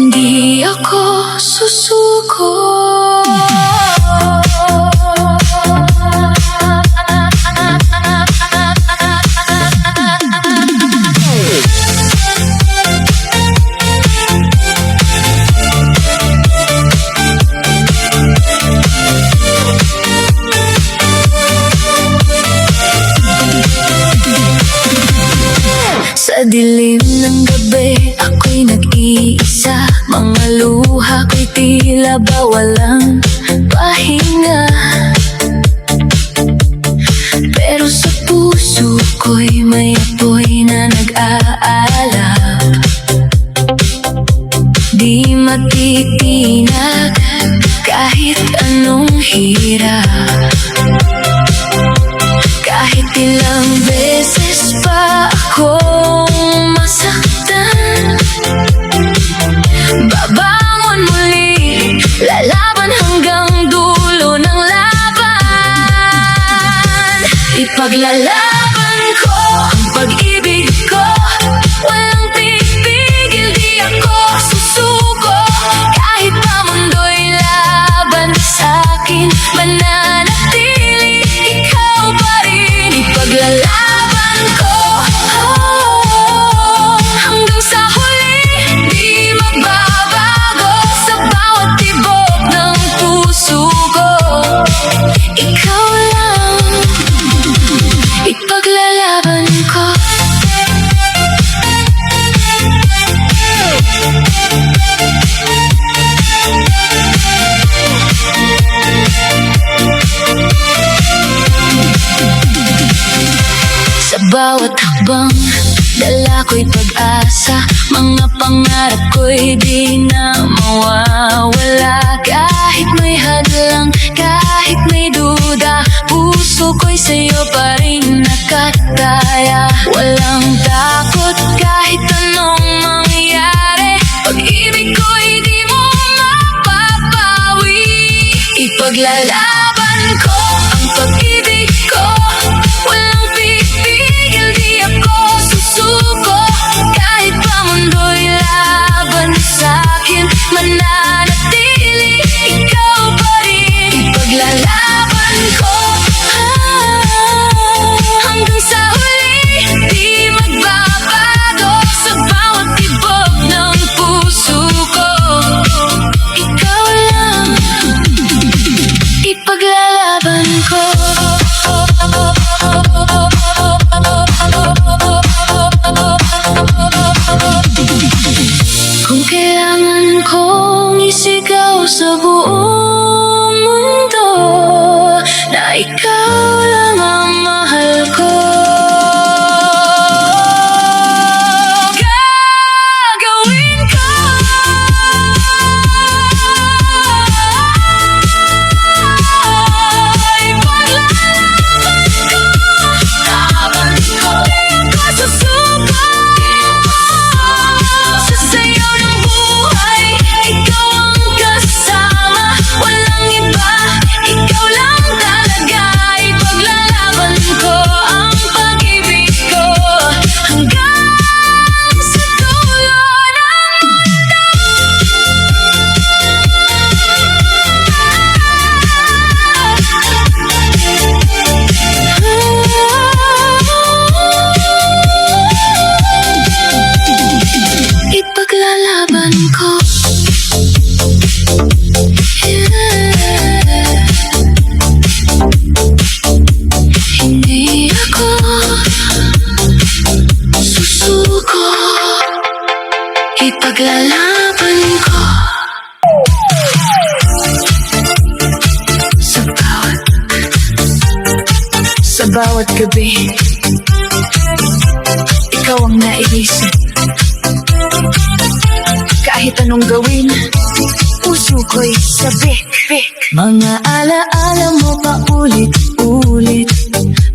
Hindi ako susuko. Sa dilim ng gabi, ako'y nag-iisa. Mga luha ko'y tila ba walang pahinga. Pero sa puso ko'y may apoy na nag-aalap. Di matitinag kahit anong hirap. Kahit ilang beses pa akong masaktan, babangon muli, lalaban hanggang dulo ng laban. Ipaglalaban ko ang pag-ibig ko, walang pipigil, di ako susuko. Kahit pa mundo'y laban sa'kin, mananatili, ikaw pa rin. Ipaglalaban ko hanggang sa huli, di magbabago. Sa bawat tibok ng puso ko, ikaw lang. Ipaglalaban ko. Sa bawat hakbang, dala ko'y pag-asa. Mga pangarap ko'y di na mawawala. Kahit may hadlang, kahit may duda, puso ko'y sa'yo pa rin nakataya. Walang takot kahit anong mangyari, pag-ibig ko'y di mo mapapawi. Ipaglalaban ko ang pag-ibig ko, walang pipigil, di ako susuko. Kahit pa mundo'y laban sa'kin, mananatili, ikaw pa rin. Ipaglalaban ko hanggang sa huli, di magbabago. Sa bawat tibok ng puso ko, ikaw lang. Ipaglalaban ko. Kung kailangan kong isigaw sa buong mundo na ikaw lang ang mahal ko, gagawin ko. Ipaglalaban ko, di ako susuko. Sa sayo ng buhay, ikaw ang kasama, walang iba, ikaw lang talaga. Ipaglalaban ko ang pag-ibig ko hanggang sa dulo ng ipaglalaban ko. Hindi ako susuko. Ipaglalaban ko. Sa bawat gabi, ikaw ang naiisip. Kahit anong gawin, puso ko'y sabik. Mga alaala mo paulit-ulit,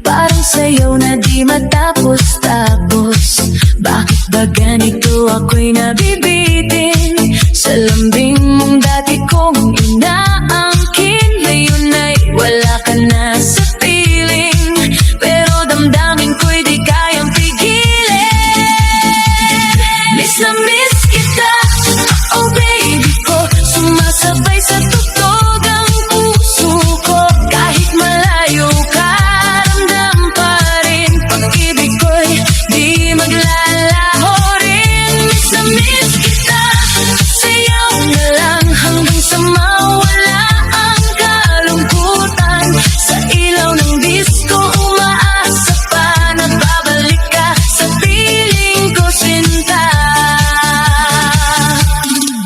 parang sayaw na di matapos-tapos. Bakit ba ganito ako'y nabibitin? Sa lambing mong dati kong inaangkin, ngayon ay wala ka na sa piling. Pero damdamin ko'y di kayang pigilin. Miss na miss kita, Oh baby ko, sumasabay sa tugtog ang puso ko. Kahit malayo ka, ramdam pa rin. Pag-ibig ko'y di maglalaho rin. Miss na miss kita, sayaw na lang hanggang sa mawala ang kalungkutan. Sa ilaw ng disco, umaasa pa na babalik ka sa piling ko, sinta.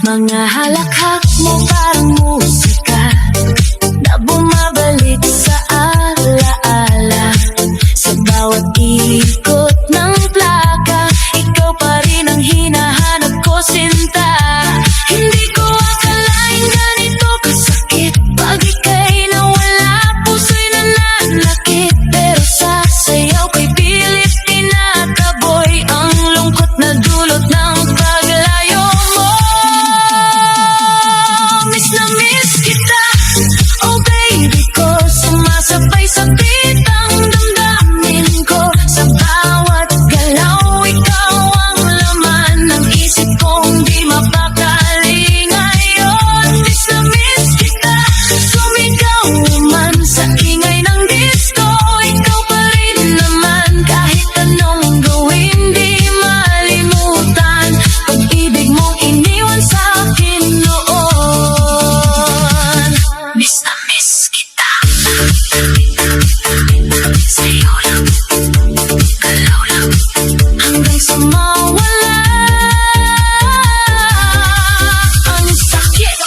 Mga halakhak mo parang musika na bumabalik sa alaala. Sa bawat ikot ng plaka, ikaw pa rin ang hinahanap ko, sinta. Hindi ko akalain ganito kasakit. Pag ika'y nawala, puso'y nananakit. Pero sa sayaw ko'y pilit tinataboy ang lungkot na dulot ng paglayo mo. Miss na miss kita, oh baby ko, sumasabay sa bitang damdamin ko. Sa bawat galaw, ikaw ang laman ng isip kong di mapakali ngayon. Miss na miss kita, sumigaw man sa ingay ng disco. Ikaw pa rin naman, kahit anong gawin di malimutan. Pag-ibig mong iniwan sa akin noon. Miss na miss kita, sayo lang, galaw lang, hanggang sa mawala ang sakit.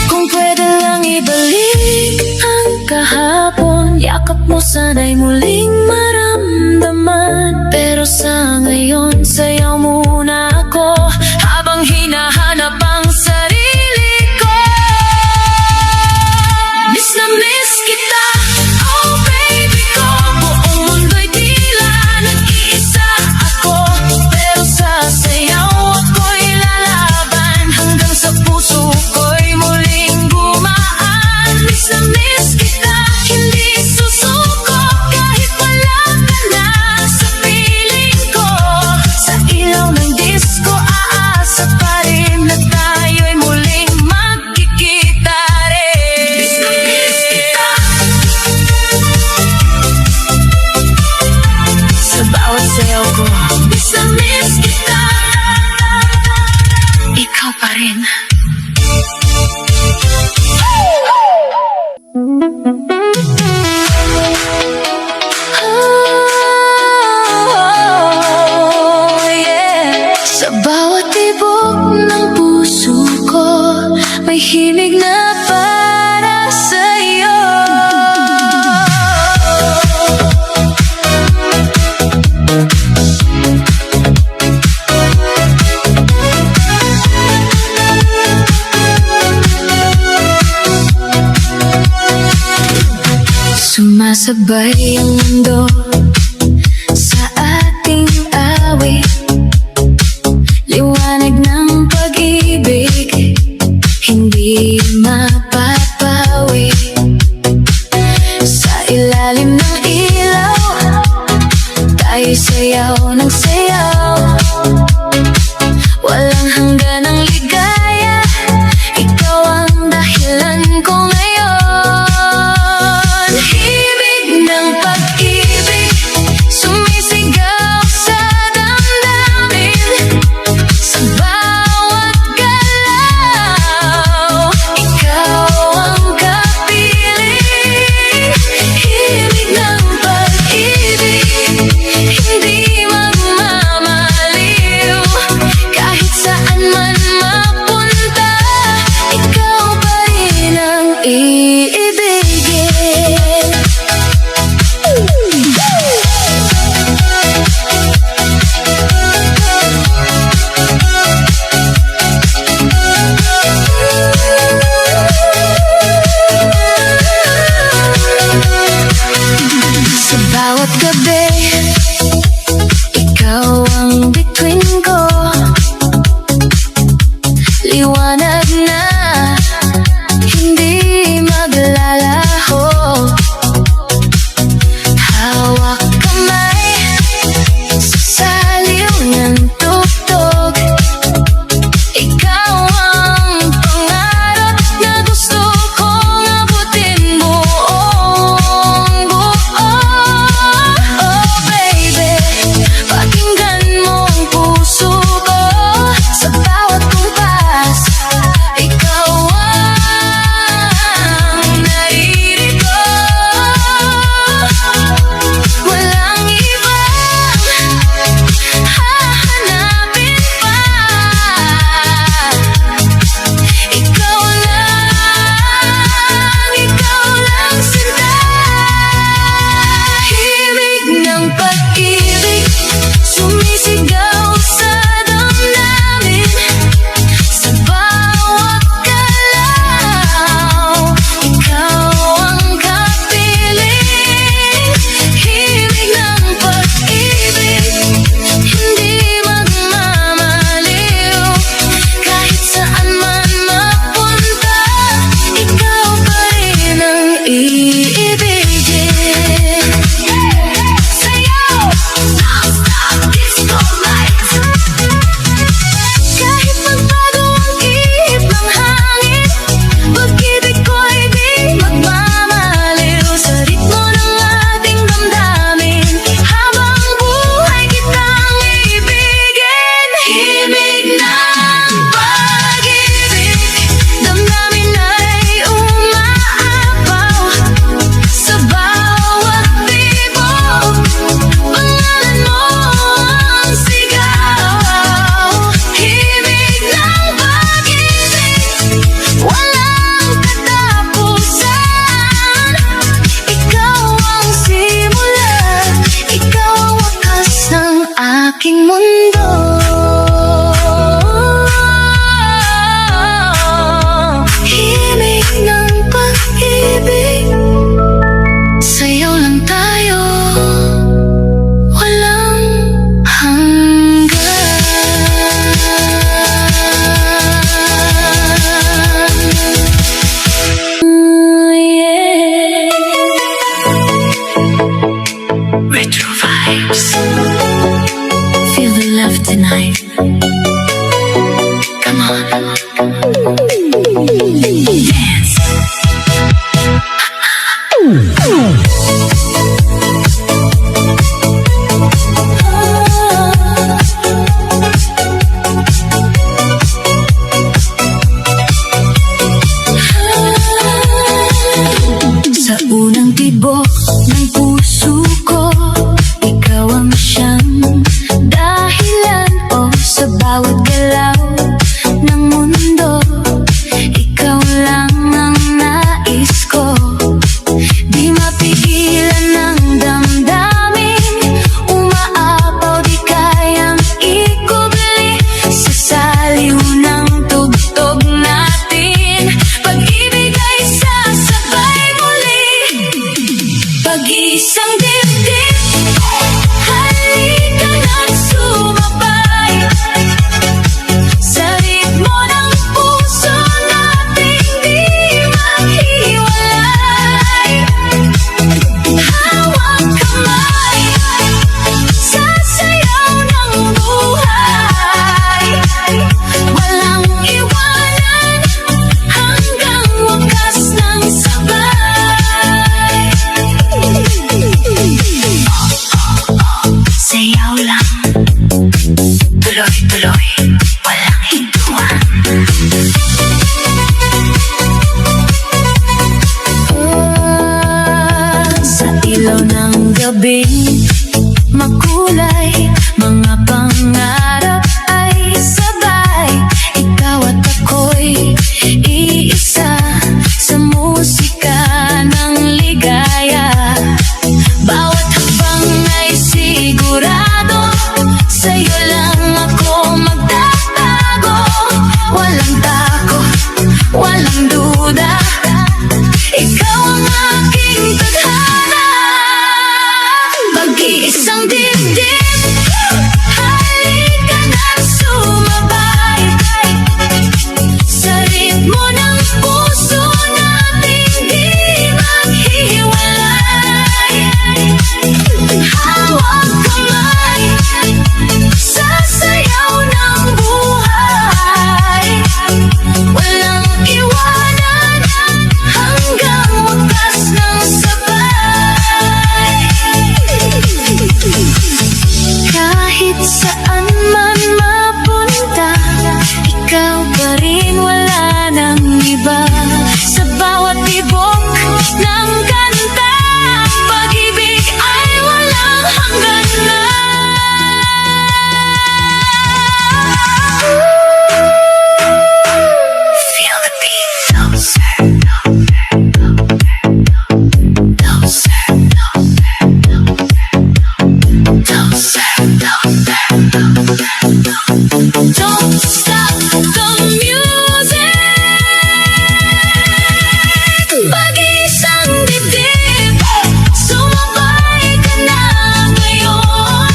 Kung pwede lang ibalik ang kahapon, yakap mo sana'y muling maramdaman. Pero sa ngayon, sayaw muna ako habang hinahanap ang sarili ko. Miss na miss kita, oh baby ko, buong mundo'y tila nag-iisa ako. Pero sa sayaw ako'y lalaban hanggang sa puso ko'y muling gumaan. Miss na miss kita, hindi susuko kahit wala ka na sa piling ko. Sa ilaw ng disco, aasa pa rin na tayo'y muling magkikita rin. Miss na miss kita, sa bawat sayaw ko. Miss na miss kita, ikaw pa rin. Oh, yeah. Sa bawat tibok ng puso ko, may himig na para sa'yo. Sumasabay ang mundo sa ating awit, liwanag ng pag-ibig, hindi mapapawi. Sa ilalim ng ilaw, tayo'y sayaw ng sayaw. Walang hanggan ang ligaya, ikaw ang dahilan ko ngayon. Himig ng pag-ibig Dance. Sa unang tibok ng puso ko, ikaw ang siyang dahilan. O sa bawat galaw ng mundo, ikaw lang ang nais ko. Di mapigilan ng damdamin, umaapaw di kayang ikubli. Sa saliw ng tugtog natin, pag-ibig ay sasabay muli. Pag-iisang dibdib, halika na't sumabay sa ritmo ng puso nating di maghiwalay. Hawak kamay, sasayaw ng buhay, walang iwanan hanggang wakas ng sabay. Sayaw lang, tuloy-tuloy, walang hintuan. Sa ilaw ng gabi, makulay, mga pangarap ay sabay. Ikaw at ako'y iisa sa musika ng ligaya. Bawat habang ay sigurado, sa'yo lang ako magtatago. Walang tako, walang duda, ikaw ang aking tadhana. Pag-iisang dibdib, halika na't sumabay sa ritmo ng puso nating di maghiwalay. Hawak kamay, sasayaw ng buhay, walang iwanan hanggang wakas ng sabay. Kahit saan man mapunta, ikaw pa rin, wala nang iba. Sa bawat tibok ng kanta, pag-ibig ay walang hanggan na. Feel the beat closer, closer, closer. Don't stop the music. Pag-iisang dibdib, sumabay ka na ngayon.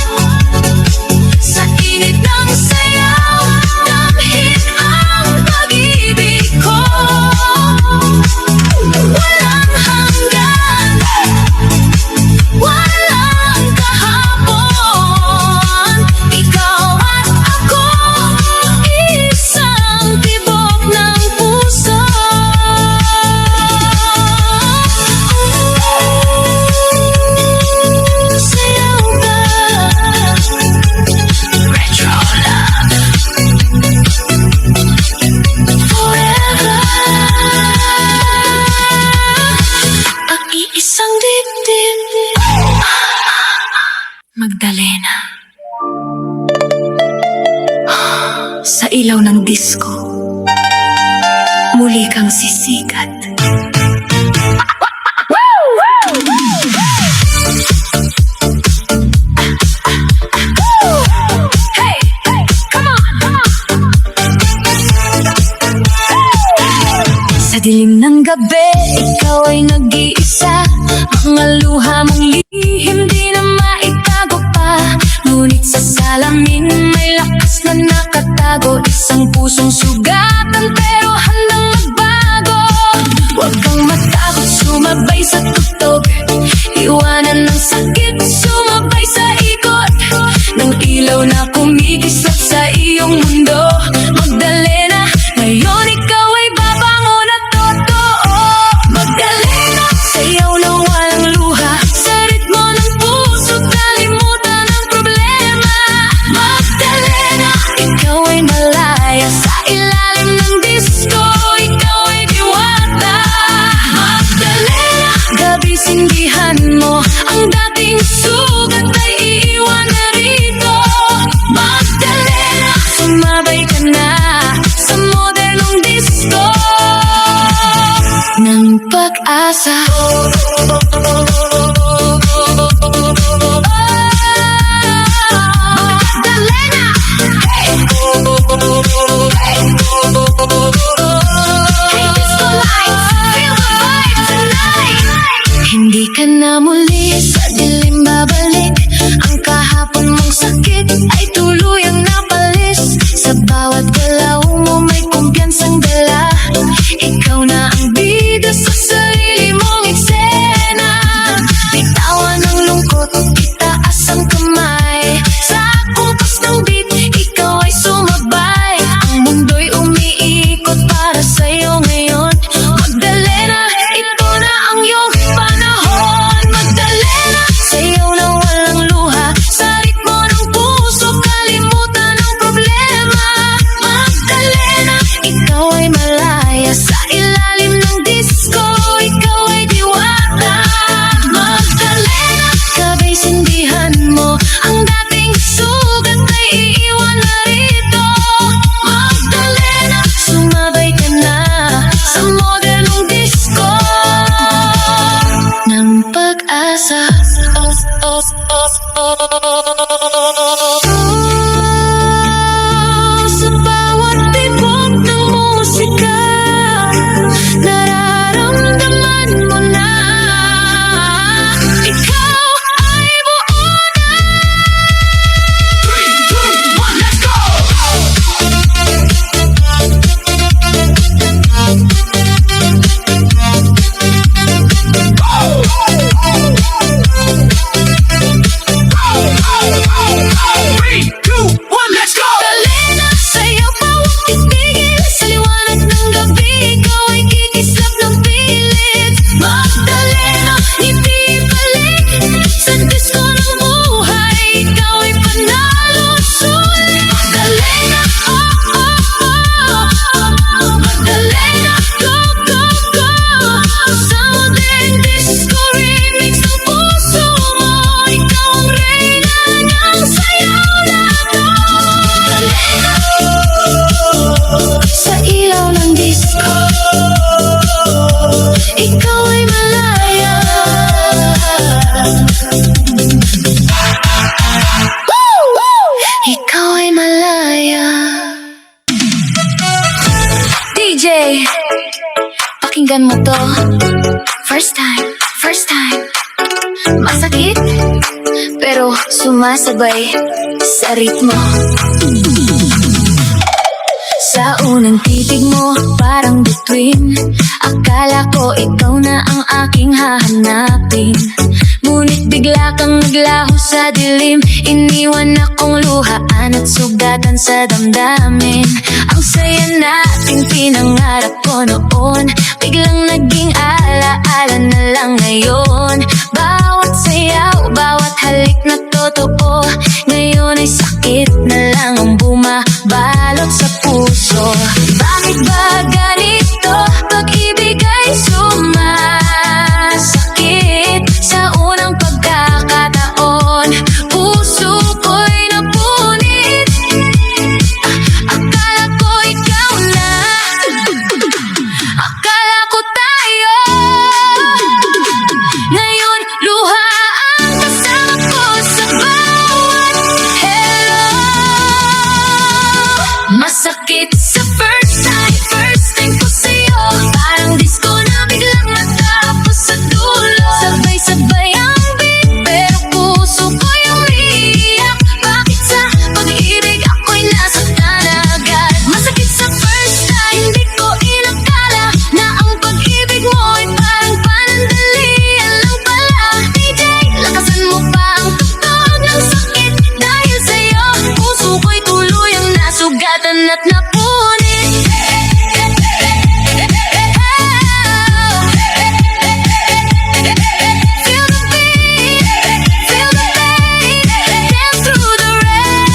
Sa init ng sayaw, damhin ang pag-ibig ko. Walang hanggan, walang kahapon. Ikaw at ako, isang tibok ng puso. Sayaw ka, retro love, forever. Pag-iisang dibdib, Magdalena. Sa ilaw ng disco, muli kang sisikat. Hey, hey, come on, come on. Sa dilim ng gabi, ikaw ay nag-iisa. Mga luha mong lihim di na maitago pa. Ngunit sa salamin may lakas na nakatago. Isang pusong sugatan pero handang magbago. Huwag kang matakot, sumabay sa tugtog. Iwanan ng sakit, sumabay sa ikot ng ilaw na kumikislap sa iyong mundo. Magdalena, malaya sa ilalim ng disco. Ikaw ay diwata, Magdalena. Gabi sindihan mo, ang dating sugat ay iiwan na rito. Magdalena, sumabay ka na sa modernong disco ng pag-asa. Magdalena, hey disco lights, feel the vibe tonight. Hindi ka na muli sa dilim babalik. Ang kahapon mong sakit ay tuluyang napalis. Sa bawat galaw mo may kumpiyansang dala. Ikaw na ang bida sa sarili mong eksena. Bitawan ang lungkot, itaas ang kamay. Sa kumpas ng beat, ikaw ay sumabay. Ang mundo'y umiikot para sa'yo ngayon. Magdalena, ito na ang iyong panahon. Magdalena, sayaw na walang luha. Sa ritmo ng puso, kalimutan ang problema. Magdalena, ikaw ay malaya sa ilalim ng disco. Ikaw ay diwata, Magdalena. Sabay sindihan mo, ang dating sugat ay iiwan na rito. Magdalena, sumabay ka na sa modernong disco ng pag-asa. Sa bawat tibok ng musika, nararamdaman mo na ikaw ay buo na. 3, 2, 1, let's go! Magdalena, sayaw pa, huwag titigil. Sa liwanag ng gabi, ikaw ay kikislap ng pilit. Magdalena, hindi balik sa disco ng buhay. Ikaw ay panalo, sulit. Magdalena, oh, oh, oh. Magdalena, go, go, go. Sa modern disco remix ng puso mo, ikaw ang reyna ng sayaw na to. Magdalena, sa ilaw ng disco, ikaw ay malaya. Ikaw ay malaya. DJ, pakinggan mo to. First time, masakit, pero sumasabay sa ritmo. Sa unang titig mo, parang bituin. Akala ko ikaw na ang aking hahanapin. Ngunit bigla kang naglaho sa dilim. Iniwan akong luhaan at sugatan sa damdamin. Ang saya nating pinangarap ko noon, biglang naging alaala na lang ngayon. Bawat sayaw, bawat halik na totoo, ngayon ay sakit na lang ang bumabalot sa puso. Bakit ba ganito? Pag-ibig ay sumasakit. Sa unang pagkakataon, puso ko'y napunit. Akala ko ikaw na, akala ko tayo. Ngayon luha ang kasama ko sa bawat hello. Masakit sa first time ko sa'yo. Parang disco na biglang natapos sa dulo. Sabay-sabay ang beat, pero puso ko'y umiiyak. Bakit sa pag-ibig ako'y nasaktan agad? Masakit sa first time, hindi ko inakala na ang pag-ibig mo ay parang panandalian lang pala. DJ, lakasan mo pa ang tugtog ng sakit. Dahil sa'yo, puso ko'y tuluyang nasugatan at napunit. Feel the beat, feel the pain, dance through the rain.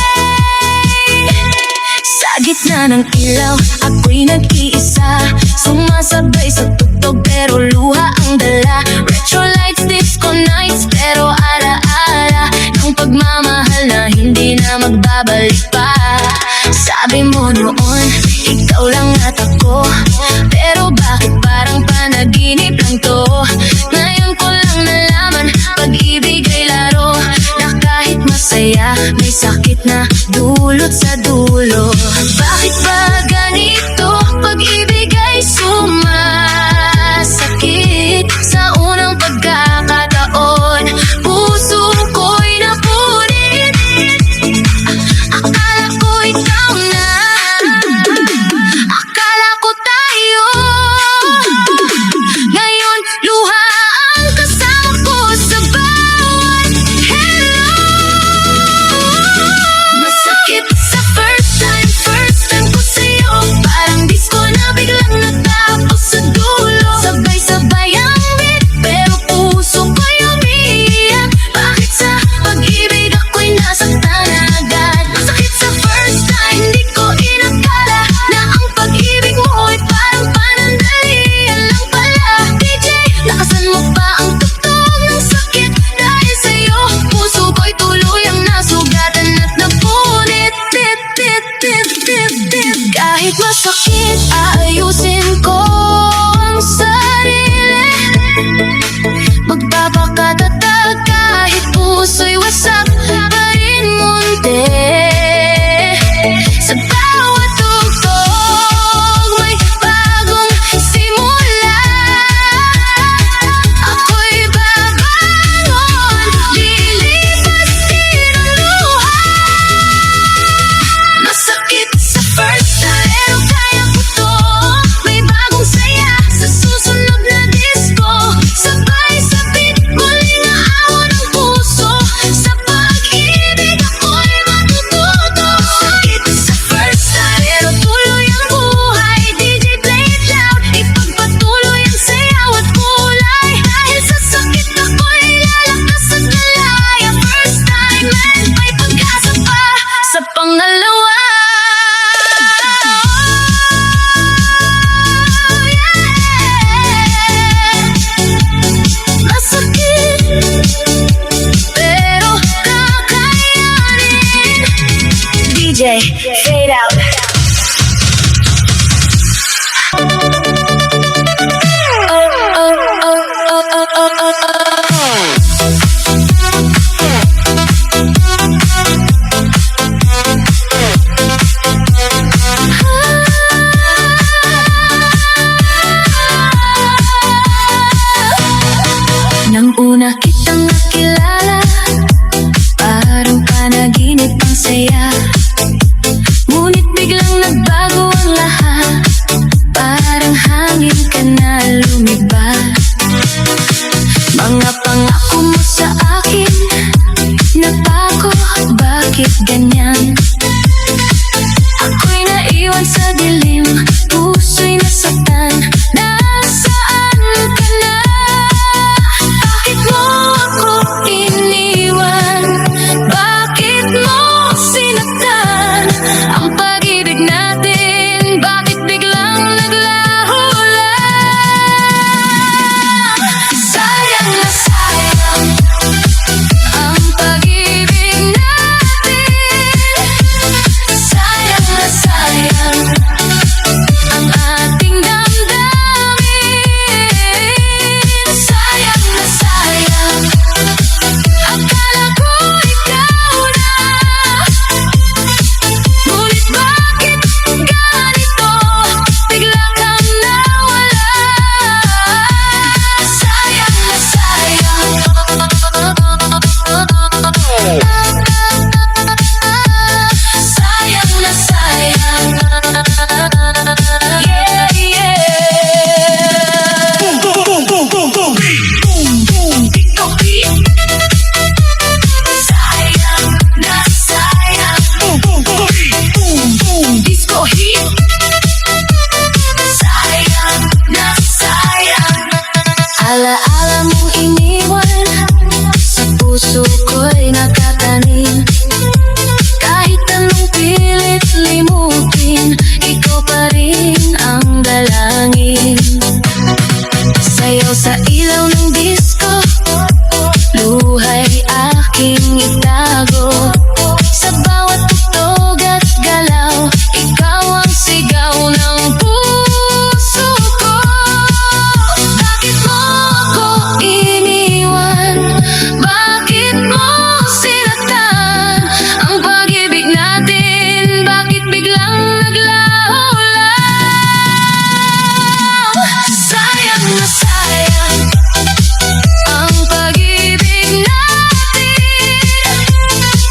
Sa gitna na ng ilaw, ako'y nag-iisa. Sumasabay sa tugtog pero luha ang dala. Retro lights, disco nights, pero ala-ala ng pagmamahal na hindi na magbabalik pa. Sabi mo noon, ikaw lang at ako, pero bakit parang panaginip lang to? Ngayon ko lang nalaman, pag-ibig ay laro, na kahit masaya, may sakit na dulot sa dulo. Bakit ba ganito? Pag-ibig ay sumasakit. Sa unang pagkakataon, puso ko'y napunit. Akala ko ikaw na, akala ko tayo. Ngayon, luha ang kasama ko sa bawat hello. Masakit sa first time ko sa'yo. Parang disco na biglang natapos sa dulo. Sabay-sabay ang beat, pero puso ko'y umiiyak. Bakit sa pag-ibig ako'y nasaktan agad? Masakit sa first time, di ko inakala na ang pag-ibig mo ay parang panandalian lang pala. DJ, lakasan mo pa ang tugtog ng sakit. Dahil sa'yo, puso ko'y tuluyang nasugatan at napunit. Tip, tip, tip, tip, tip. Kahit masakit, aayusin ko ang sarili. Magpapakatatag kahit puso'y wasak pa rin munti. Sa bawat tugtog may bagong simula. Ako'y babangon, lilipas din ang luha. Masakit sa first time, pero kaya ko to. May bagong saya sa susunod na disco. Sabay sa beat, muling aawan ang puso. Sa pag-ibig ako'y matututo. Sakit sa first time, pero tuloy ang buhay. DJ, play it loud, ipagpatuloy ang sayaw at kulay. Dahil sa sakit ako'y lalakas at lalaya. First time, and may pag-asa pa sa pangalawa. Masakit, pero kakayanin. DJ, fade out. Oh, oh, oh, oh, oh, oh, oh, Nang una kitang nakilala, parang panaginip ang saya. Ngunit biglang nagbago ang lahat, parang hangin ka na lumibas. Mga pangako mo sa akin, napako, bakit ganyan? Ako'y naiwan sa dilim, puso'y nasaktan. Nasaan ka na? Bakit mo ako iniwan? Bakit mo sinaktan ang pag-ibig natin? Bakit biglang naglaho lang? Sayang na sayang ang pag-ibig natin. Sayang na sayang naglaho lang. Sayang na sayang ang pag-ibig natin.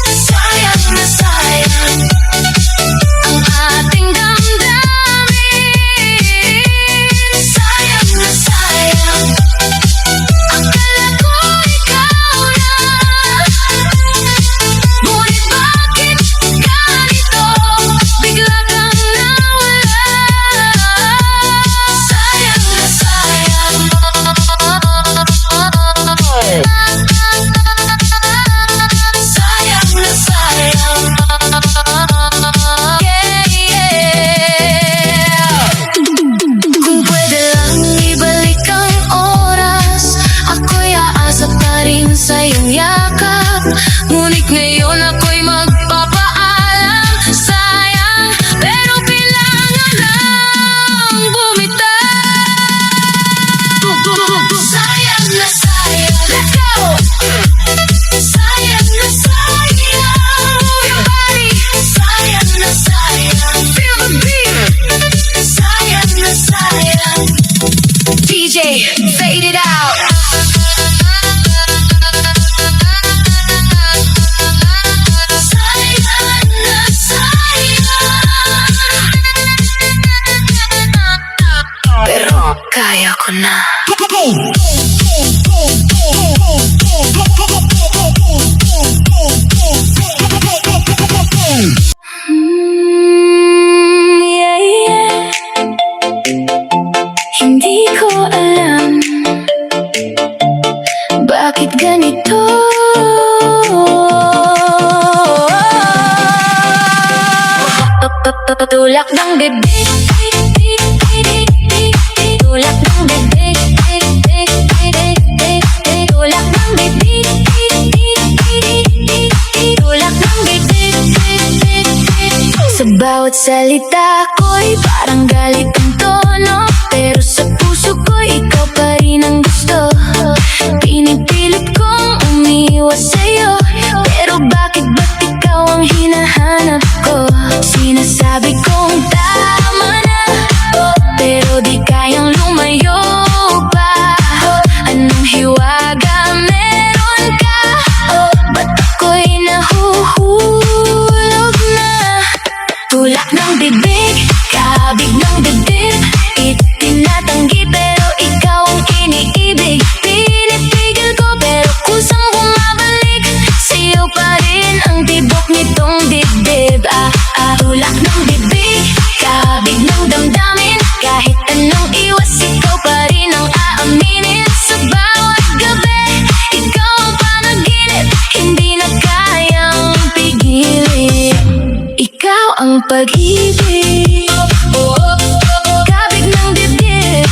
Sayang na sayang ang ating damdamin. Sayang na sayang, akala ko ikaw na. Ngunit bakit ganito? Bigla kang nawala. Sayang na sayang. Sayang na sayang. Yeah, yeah. Kung pwede lang ibalik ang oras, ako'y aasa pa rin sa iyong yakap. Ngunit ngayon ako'y magpapaalam. Sayang, pero kailangan lang bumitaw. Sayang na sayang. Let's go! Sayang na sayang. Move your body. Sayang na sayang. Feel the beat. Sayang na sayang. DJ, fade it out. Sayang na sayang. Pero kaya ko na. Yeah, yeah. Hindi ko alam bakit ganito. Tulak ng bibig, tulak ng bibig, tulak ng bibig, tulak ng bibig. Sa bawat salita ko'y parang galit ang tono, pero sa puso ko'y ikaw pa rin ang gusto. Pinipilit kong umiwas sa'yo, pero bakit ba't ikaw ang hinahanap ko? Sinasabi kong tama na, pero di kayang lumayo pa. Anong hiwaga meron ka? Ba't ako'y nahuhulog na? Tulak ng bibig, kabig ng dibdib, itinatanggi pero ikaw ang iniibig. Pinipigil ko pero kusang bumabalik, sa'yo pa rin ang tibok nitong dibdib. Tulak ng bibig, kabig ng damdamin, kahit anong iwas ikaw pa rin ang aaminin. Sa bawat gabi, ikaw ang panaginip, hindi na kayang pigilin. Ikaw ang pag-ibig, kabig ng dibdib,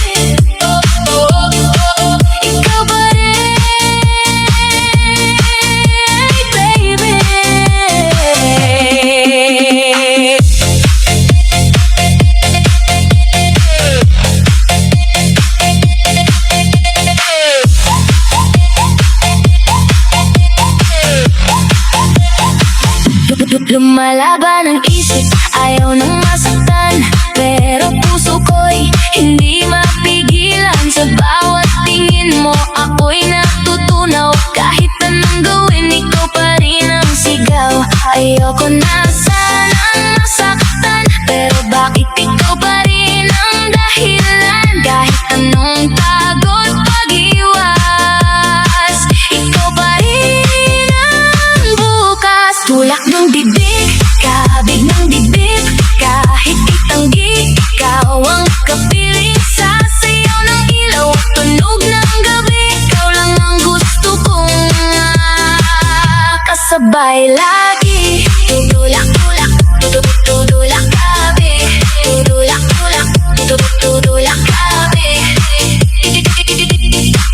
ikaw pa rin, baby. Lumalaban ang isip, ayaw nang masaktan, pero puso ko'y hindi mapigilan. Sa bawat tingin mo, ako'y natutunaw. Kahit anong gawin, ikaw pa rin ang sigaw. Ayoko na sanang masaktan, pero bakit ikaw pa rin ang dahilan? Kahit anong pagod pag-iwas, ikaw pa rin ang bukas. Tulak ng bibig, kabig ng dibdib, kahit itanggi, ikaw ang kapiling. Sa sayaw ng ilaw at tunog ng gabi, ikaw lang ang gusto kong kasabay lagi. Tutulak, tulak, tutulak kabig, tutulak, tulak, tutulak kabig.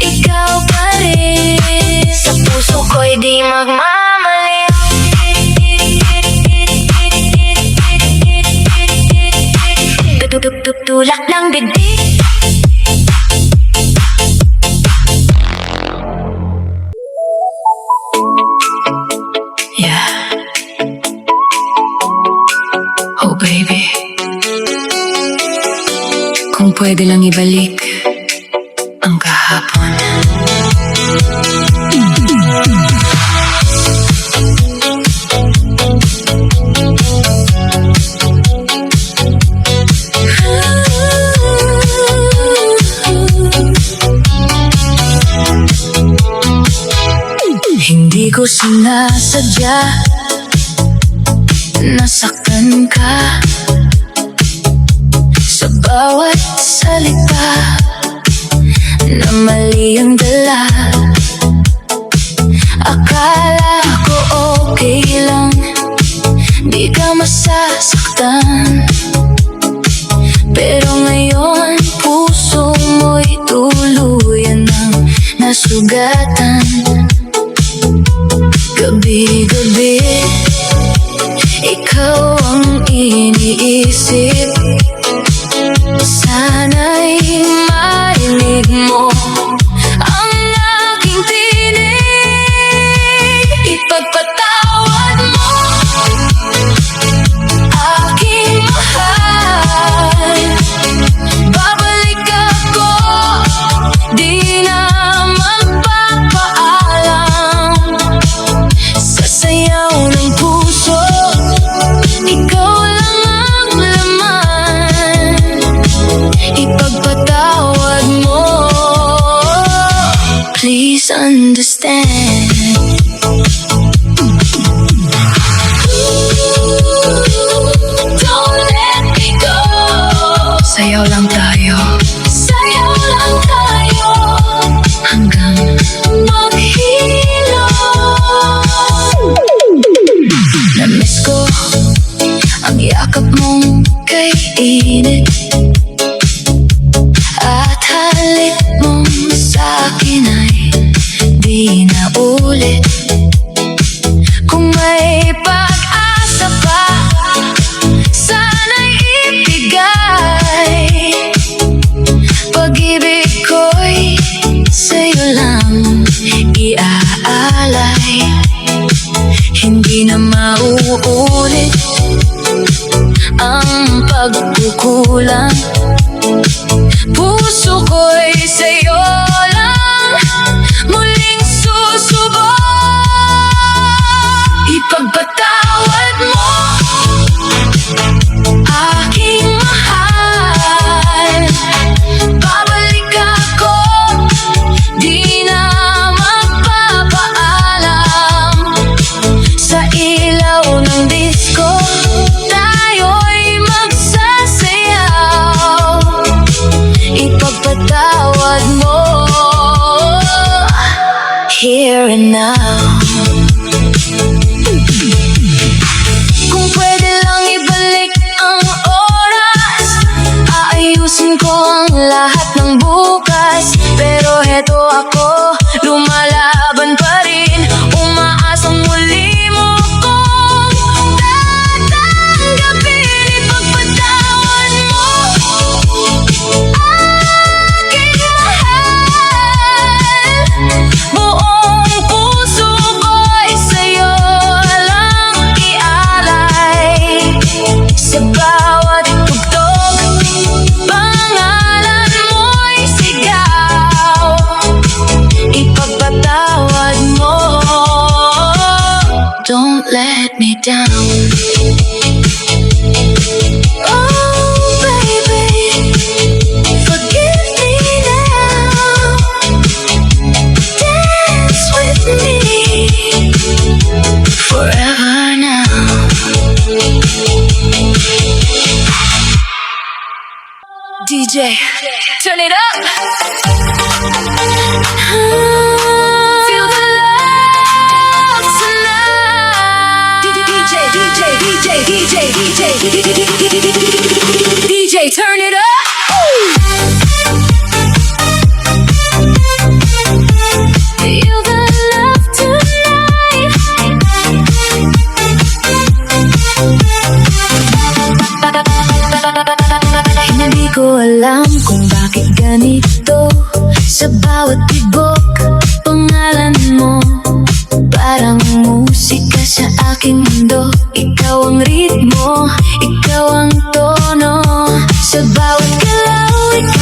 Ikaw pa rin, sa puso ko'y di magmamaliw. Tulak ng bibig. Yeah. Oh baby. pwede lang ibalik ang kahapon. Hindi ko sinasadya, nasaktan ka sa bawat salita na mali ang dala. Akala ko okay lang, di ka masasaktan. Pero ngayon puso mo'y tuluyan ng nasugatan. Gabi-gabi, ikaw ang iniisip. Sana'y marinig mo ang aking tinig. Ipagpatawad mo, aking mahal. Babalik ako, di na magpapaalam. Sa sayaw ng puso, ikaw lang ang laman. Ipagpatawad mo, please understand. Don't let me go. Sayaw lang tayo, sayaw lang tayo, hanggang maghilom. Namiss ko ang yakap mong kay init at halik mong sa'kin ay di na ulit. Kung may pag-asa pa, sana'y ibigay. Pag-ibig ko'y sa'yo lang iaalay. Hindi na mauulit ang pagkukulang. Puso ko'y sa'yo lang muling susubok. Ipagpatawad mo, aking mahal. Babalik ako, di na magpapaalam. Sa ilaw ng disco, tayo'y magsasayaw. Ipagpatawad mo, here and now. Kung pwede lang ibalik ang oras, aayusin ko ang lahat ng bukas. Pero heto ako, lumalaban pa rin, umaasang muli mo kong tatanggapin. Ipagpatawad mo, aking mahal. Buong puso ko'y sa'yo lang ialay. Sa bawat tugtog, pangalan mo'y sigaw. Ipagpatawad mo, don't let me down. Oh baby, forgive me now. Dance with me forever now. DJ, turn it up. Feel the love tonight. DJ, turn it up. Feel the love tonight. Hindi ko alam kung bakit ganito. Sa bawat tibok, pangalan mo parang musika sa aking mundo. Ikaw ang ritmo, ikaw ang tono. Sa bawat galaw, ikaw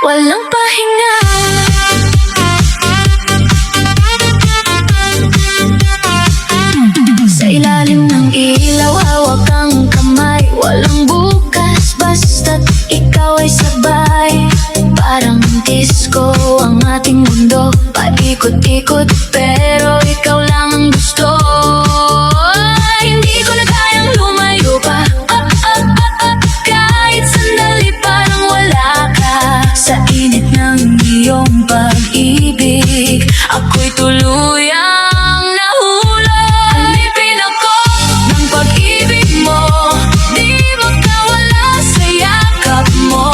walang pahinga. Sa ilalim ng ilaw, hawak ang kamay. Walang bukas, basta't ikaw ay sabay. Parang disco ang ating mundo, paikot-ikot pero ikaw lang ang gusto. Hindi ko na kayang lumayo pa. Kahit sandali parang wala ka. Sa init ng iyong pag-ibig, ako'y tuluyang nahulog. Alipin ako ng pag-ibig mo, di makawala sa yakap mo.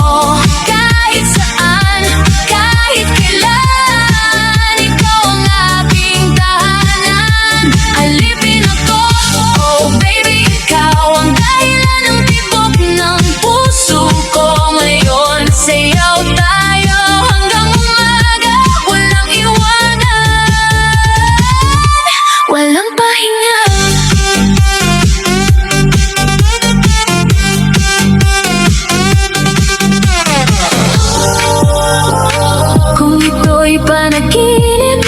Kahit saan, kahit kailan, ikaw ang aking tahanan. Alipin ako, oh baby, ikaw ang dahilan ng tibok ng puso ko ngayon. Sayaw tayo hanggang umaga, walang iwanan, walang pahinga. Kung ito'y panaginip,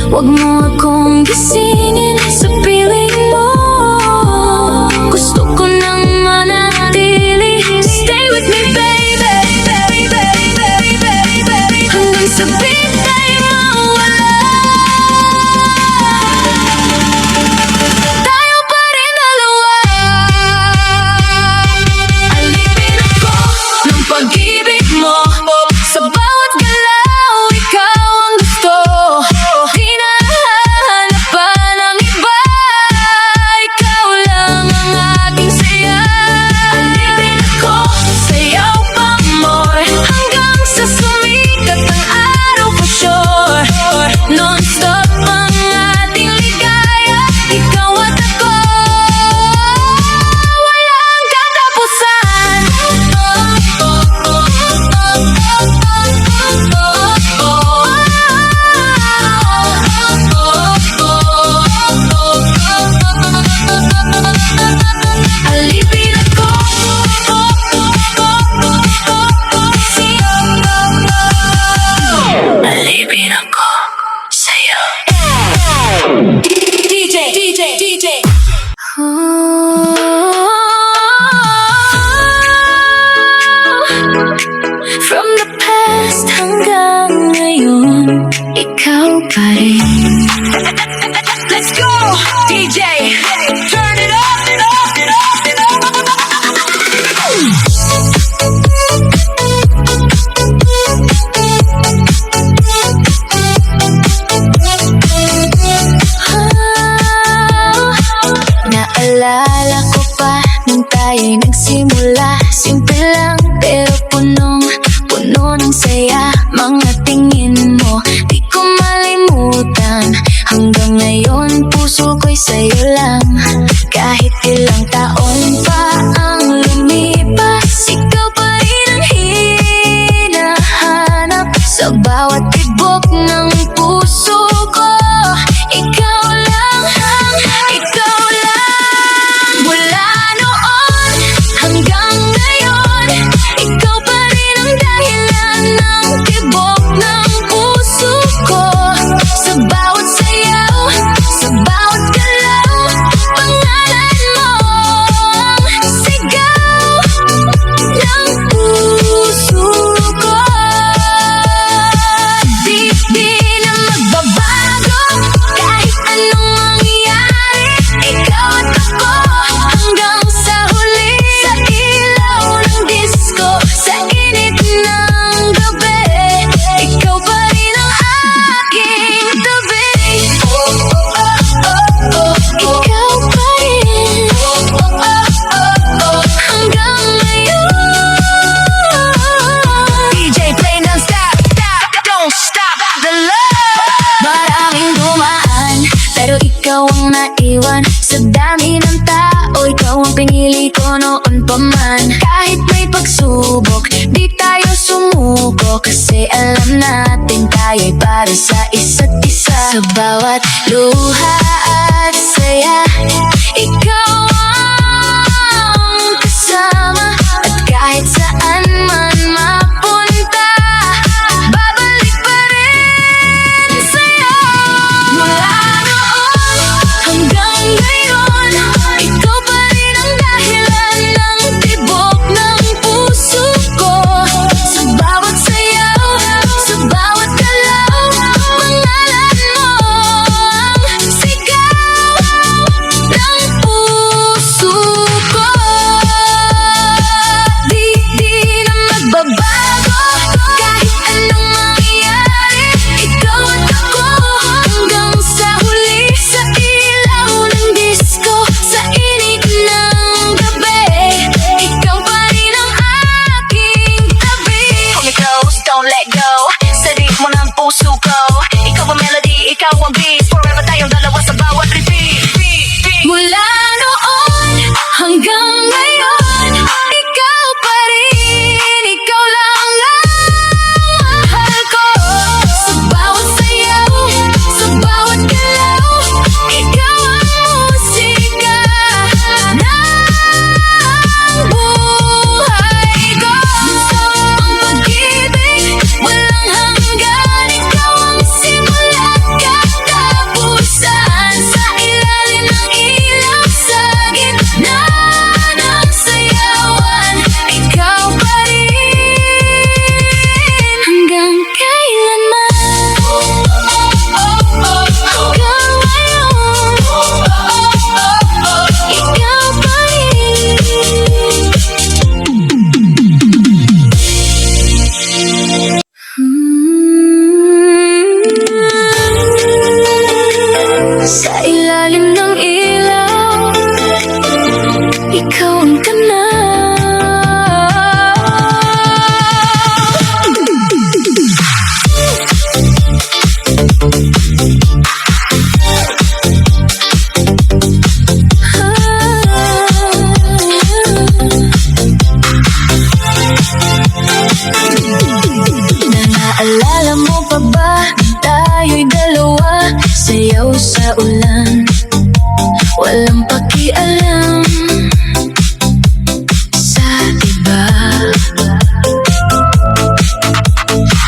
huwag mo akong gisingin sa piling mo. Gusto ko nang manatili. Stay with me, baby, hanggang sa bigay mawala. Tayo pa rin dalawa. Alipin ako ng pag-ibig mo, sa bawat galaw ikaw ang gusto. Di na hahanap pa ng iba, ikaw lang ang aking saya. Alipin ako, sayaw pa more, hanggang sa sumikat ang araw for sure. Non-stop ang ating ligaya, ikaw at ako, walang katapusan. Alipin ako, alipin ako sa'yo. DJ From the past hanggang ngayon, ikaw pa rin. Let's go! DJ, turn it up, Naalala ko pa nung tayo'y nagsimula. Simple lang pero punong-puno ng saya. Mga tingin mo, di ko malimutan. Hanggang ngayon, puso ko'y sa'yo lang. Kahit ilang taon pa ang lumipas, ikaw pa rin ang hinahanap. Sa bawat tibok ng puso ko, ikaw lang. Mula noon hanggang ngayon, ikaw pa rin ang dahilan ng tibok ng puso ko. Sa bawat sayaw, sa bawat galaw, pangalan mo ang sigaw ng puso ko. Di na magbabago kahit anong mangyari. Ikaw at ako hanggang sa huli. Sa ilaw ng disco, sa init ng gabi, ikaw pa rin ang aking tabi. Ikaw pa rin hanggang ngayon. DJ play non-stop, don't stop the love. Maraming dumaan, pero ikaw ang naiwan. Sa dami ng tao, ikaw ang pinili ko noon pa man. Kahit may pagsubok, di tayo sumuko. Kasi alam natin tayo'y para sa isa't isa. Sa bawat luha at saya, ikaw ang kasama. At kahit saan man mapunta, won't let go. Sadik mo ng puso ko. Ikaw ang melody, ikaw ang beat. Forever tayong dalawa sa bawat repeat. Mula noon hanggang ngayon, ikaw pa rin, ikaw lang ang mahal ko. Sa bawat sayaw, sa bawat galaw, ikaw ang musika ng buhay ko. Ang pag-ibig, walang hanggan, ikaw ang simula at katapusan. Sa ilalim ng ilaw, sa gitna ng sayawan, ikaw pa rin hanggang kailanman. Hanggang ngayon, ikaw pa rin. Sa ilalim ng ilaw, ikaw ang ganaw. Naalala mo pa ba? Tayo'y dalawa, sayaw sa ulan, walang pakialam sa iba.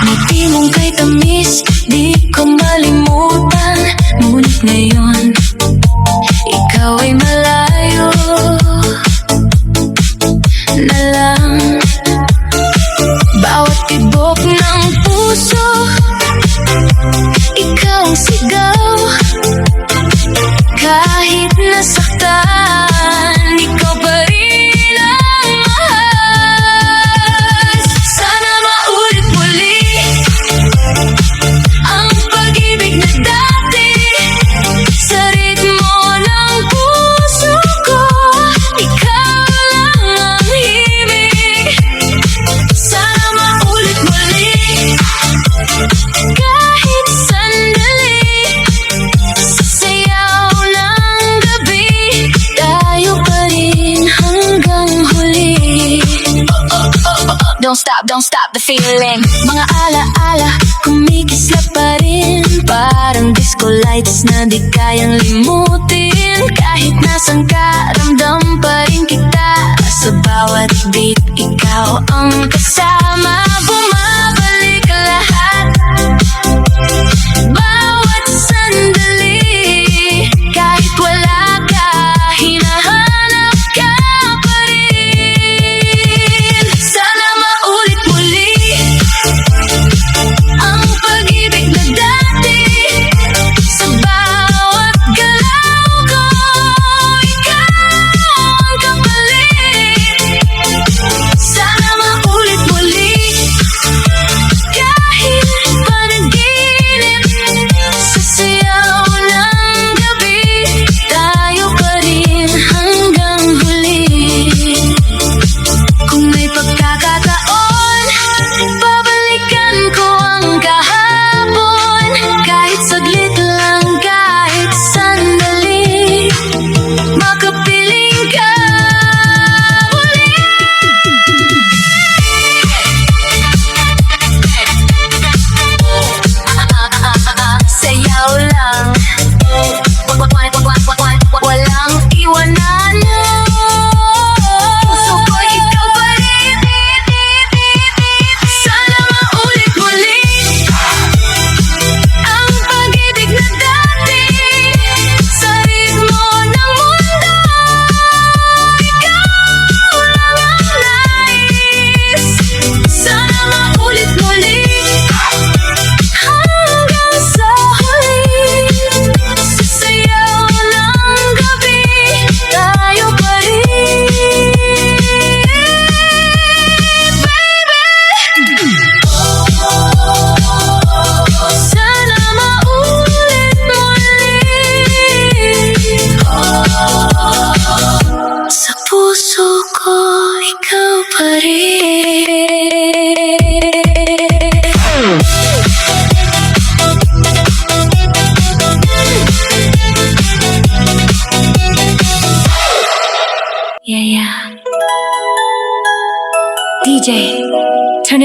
Ngiti mong kay tamis, di ko malimutan. Ngunit ngayon, ikaw ay malayo na lang. Bawat tibok ng puso, ikaw ang sigaw. Kahit nasaktan, ikaw pa rin ang mahal. Sana maulit muli ang pag-ibig na dati. Sa ritmo ng puso ko, ikaw lang ang himig. Sana maulit muli kahit sandali. Sa sayaw ng gabi, tayo pa rin hanggang huli. Don't stop the feeling. Mga alaala, kumikislap pa rin. Parang disco lights na di kayang limutin. Kahit nasan ka, ramdam pa rin kita. Sa bawat beat, ikaw ang kasama. Bumabalik lahat, bawat sandali. Kahit wala ka, hinahanap ka pa rin. Sana maulit muli ang pag-ibig na dati. Sa bawat galaw ko, ikaw ang kapalit. Sana maulit muli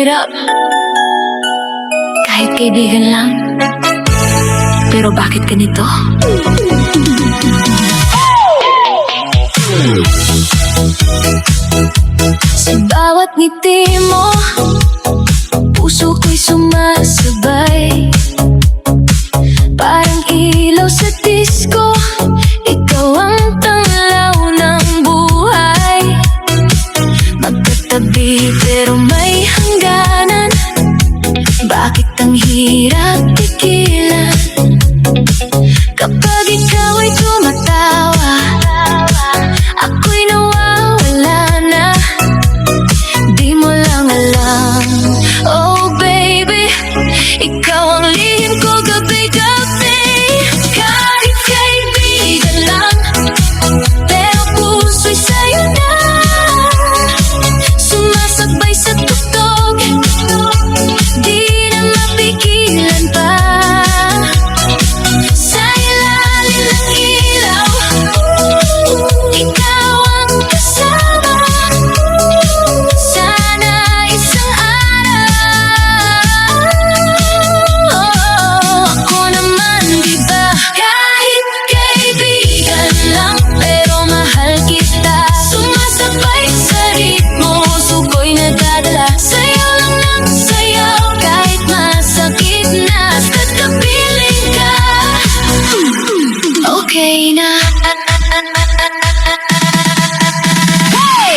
it up. Kahit kaibigan lang, pero bakit ganito? Sa bawat ngiti mo, puso ko'y sumasabay. Parang ilaw sa disco, ikaw ang tanglaw ng buhay. Magkatabi pero may hangganan, bakit ang hirap tigilan? Kapag ikaw ay tumatawa, ako'y nawawala na. Di mo lang alam, oh baby, ikaw ang lihim ko gabi-gabi. Kahit kaibigan lang, pero puso'y sa'yo na. Sumasabay sa tugtog, di na mapigilan pa. Sa ilalim ng ilaw, ikaw ang kasama. Sana isang araw, ako naman diba? Kahit kaibigan lang, pero mahal kita. Sumasabay sa ritmo, suko'y nadadala. Sayaw lang ng sayaw, kahit masakit na. Basta't kapiling ka, okay na. Hey!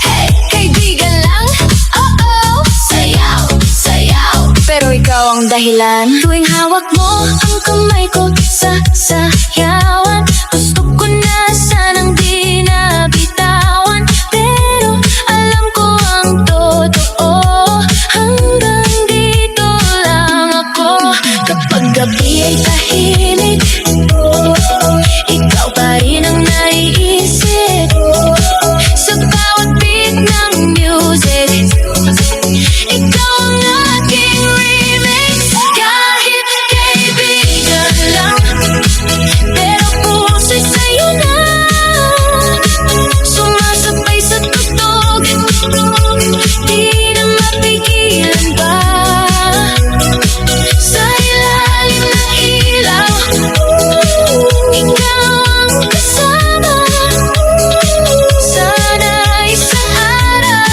Hey! Kaibigan lang, oh-oh. Sayaw, sayaw, pero ikaw ang dahilan. Tuwing hawak mo ang kamay ko sa sayawan, gusto ko na sanang di na bitawan. Pero alam ko ang totoo, hanggang dito lang ako. Kapag gabi ay tahimik, ikaw pa rin ang naiisip. Sa bawat beat ng music, ikaw ang aking remix. Kahit kaibigan lang, pero puso'y sa'yo na. Sumasabay sa tugtog, di na mapigilan pa. Sa ilalim ng ilaw, ikaw ang kasama. Sana isang araw,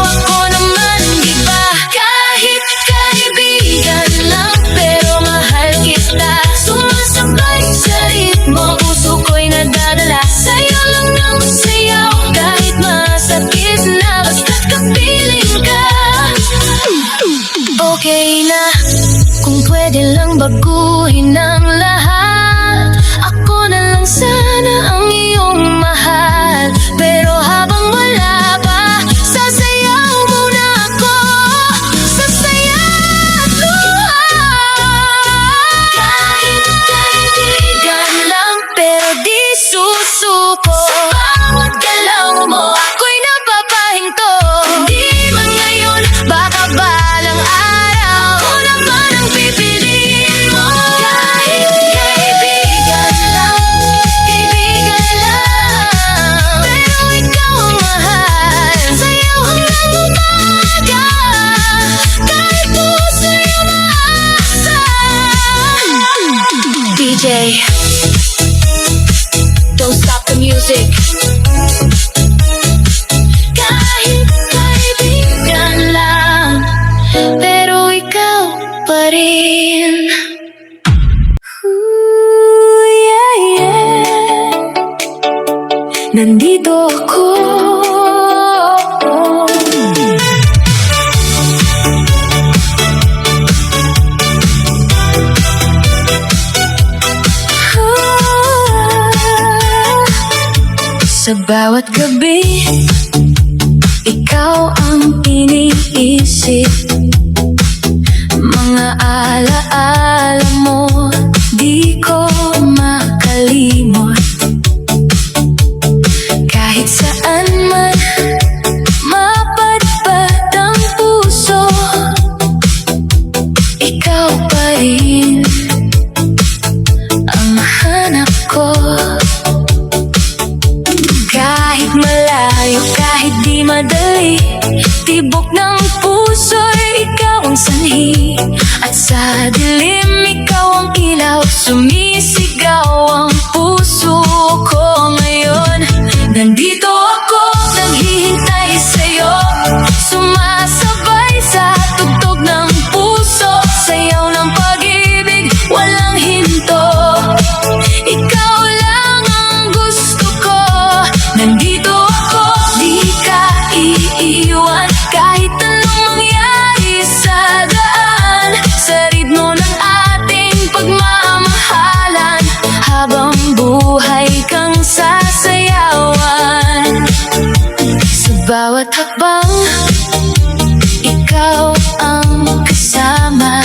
ako naman diba? Kahit kaibigan lang, pero mahal kita. Sumasabay sa ritmo, puso ko'y nadadala. Sayaw lang ng sayaw, kahit masakit na. Basta't kapiling ka, okay na. Kung pwede lang baguhin ang lahat, ako na lang sana ang iyong mahal. Pero habang wala pa, sasayaw muna ako. Sasayaw kahit kaibigan lang, pero di susuko. Sa bawat galaw mo, ako'y napapahinto. Hindi man ngayon, baka balang araw, ako naman ang pipiliin mo. Kahit kaibigan lang, pero ikaw ang mahal. Sayaw hanggang umaga, kahit puso'y umaasa. DJ, don't stop the music. Kahit kaibigan lang, pero ikaw pa rin. Ooh, yeah, yeah. Nandito ako. Sa bawat gabi, ikaw ang iniisip. Mga alaala mo, di ko makalimot. Kahit saan man mapadpad ang puso, ikaw pa rin ang hanap ko. Kahit malayo, kahit di dali, tibok ng puso'y ikaw ang sanhi. At sa dilim, ikaw ang ilaw, sumisigaw ang puso ko ngayon. Nandito ako, naghihintay sa'yo, sumasabay sa tugtog ng puso, sayaw ng pag-ibig, walang hinto. Ikaw lang ang gusto ko. Nandito ako, di ka iiwan, kahit anong mangyari sa daan. Sa ritmo ng ating pagmamahalan, habang buhay kang sasayawan. Sa bawat hakbang, ikaw ang kasama.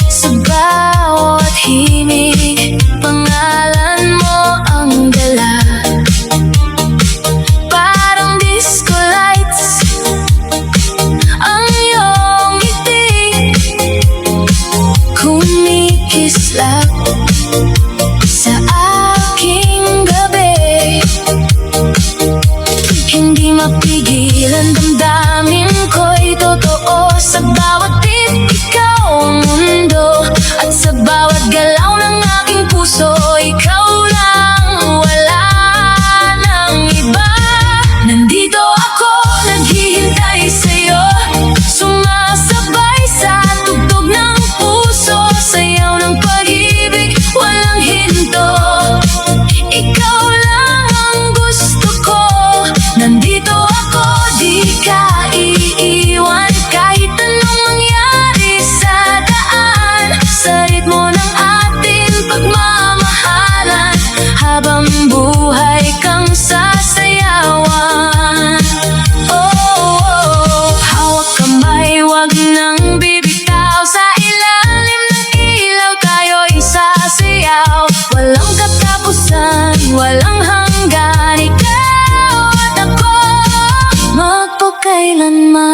Sa bawat himig, pangalan mo ang dala. Parang disco lights ang iyong ngiti, kumikislap sa aking gabi. Hindi mapigilan, damdamin ko'y totoo. Sa bawat beat, ikaw ang mundo. At sa bawat galaw ng aking puso, ikaw lang, wala nang iba. Nandito ako, naghihintay sa'yo, sumasabay sa tugtog ng puso, sayaw ng pag-ibig, walang hinto. Ikaw lang ang gusto ko. Nandito ako, di ka iiwan, kahit anong mangyari sa daan. Sa ritmo ng ating pagmamahalan, habang buhay kang sasayawan. Oh, hawak kamay, wag nang bibitaw. Sa ilalim ng ilaw, tayo'y sasayaw. Walang katapusan, walang hanggan, ikaw at ako, magpakailanman.